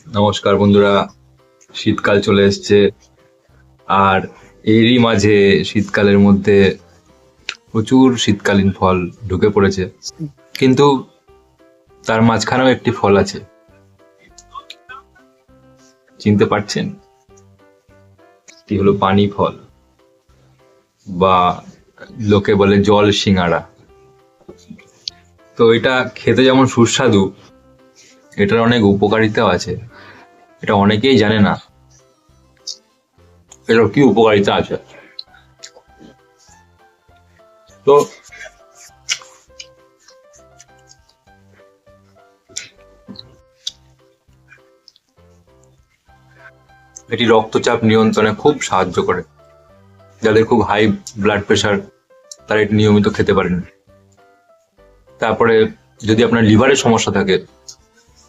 নমস্কার বন্ধুরা, শীতকাল চলে এসছে। আর এরই মাঝে শীতকালের মধ্যে প্রচুর শীতকালীন ফল ঢুকে পড়েছে, কিন্তু তার মাঝখানেও একটি ফল আছে। চিনতে পারছেন? এটি হলো পানি ফল, বা লোকে বলে জল সিঙ্গারা। তো এটা খেতে যেমন সুস্বাদু, এটার অনেক উপকারিতাও আছে। এটা অনেকেই জানে না এটার কি উপকারিতা আছে। তো এটি রক্তচাপ নিয়ন্ত্রণে খুব সাহায্য করে। যাদের খুব হাই ব্লাড প্রেশার তারা এটি নিয়মিত খেতে পারেন। তারপরে যদি আপনার লিভারের সমস্যা থাকে,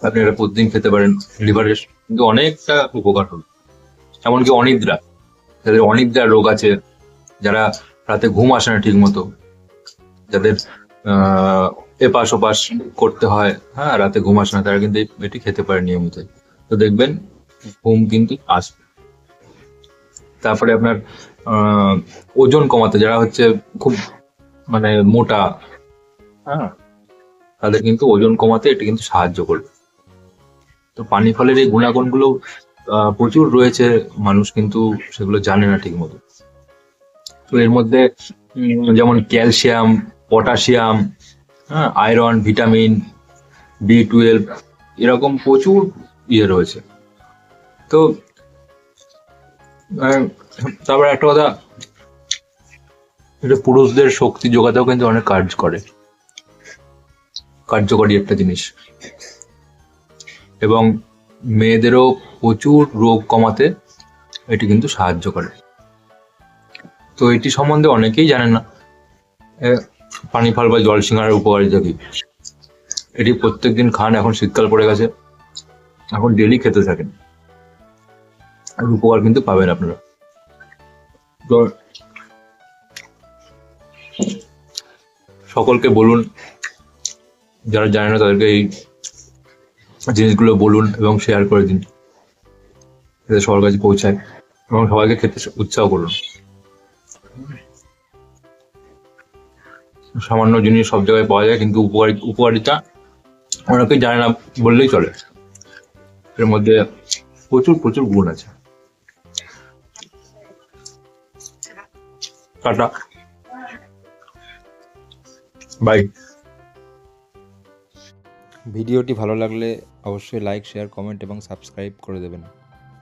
আপনি এটা প্রতিদিন খেতে পারেন। লিভারের কিন্তু অনেকটা উপকার হবে। এমনকি অনিদ্রা, যাদের অনিদ্রার রোগ আছে, যারা রাতে ঘুম আসে না ঠিক মতো, যাদের এপাশ ওপাশ করতে হয়, হ্যাঁ, রাতে ঘুম আসে না, তারা কিন্তু এটি খেতে পারে নিয়মিত। তো দেখবেন ঘুম কিন্তু আসবে। তারপরে আপনার ওজন কমাতে, যারা হচ্ছে খুব মানে মোটা, হ্যাঁ, তাদের কিন্তু ওজন কমাতে এটি কিন্তু সাহায্য করবে। তো পানি ফলের এই গুণাগুণগুলো প্রচুর রয়েছে, মানুষ কিন্তু সেগুলো জানে না ঠিক মতো। তো এর মধ্যে যেমন ক্যালসিয়াম, পটাশিয়াম, হ্যাঁ, আয়রন, ভিটামিন B12, এরকম প্রচুর ইয়ে রয়েছে। তো তারপরে একটা কথা, এটা পুরুষদের শক্তি যোগাতেও কিন্তু অনেক কার্যকরী একটা জিনিস, এবং মেয়েদেরও প্রচুর রোগ কমাতে এটি কিন্তু সাহায্য করে। তো এটি সম্বন্ধে অনেকেই জানেন না। পানি ফল বা জল সিঙ্গারার উপকারিতা কি। এটি প্রত্যেকদিন খান, এখন শীতকাল পড়ে গেছে, এখন ডেলি খেতে থাকেন, আর উপকার কিন্তু পাবেন আপনারা। তো সকলকে বলুন, যারা জানে না তাদেরকে এই জিনিসগুলো বলুন এবং শেয়ার করে দিন, যাতে সবার কাছে পৌঁছায়, এবং সবাইকে খেতে উৎসাহ করুন। সামান্য জিনিস সব জায়গায় পাওয়া যায়, কিন্তু উপকারিতা অনেকেই জানে না বললেই চলে। এর মধ্যে প্রচুর প্রচুর গুণ আছে। Tata, bye. ভিডিওটি ভালো লাগলে অবশ্যই লাইক, শেয়ার, কমেন্ট এবং সাবস্ক্রাইব করে দেবেন।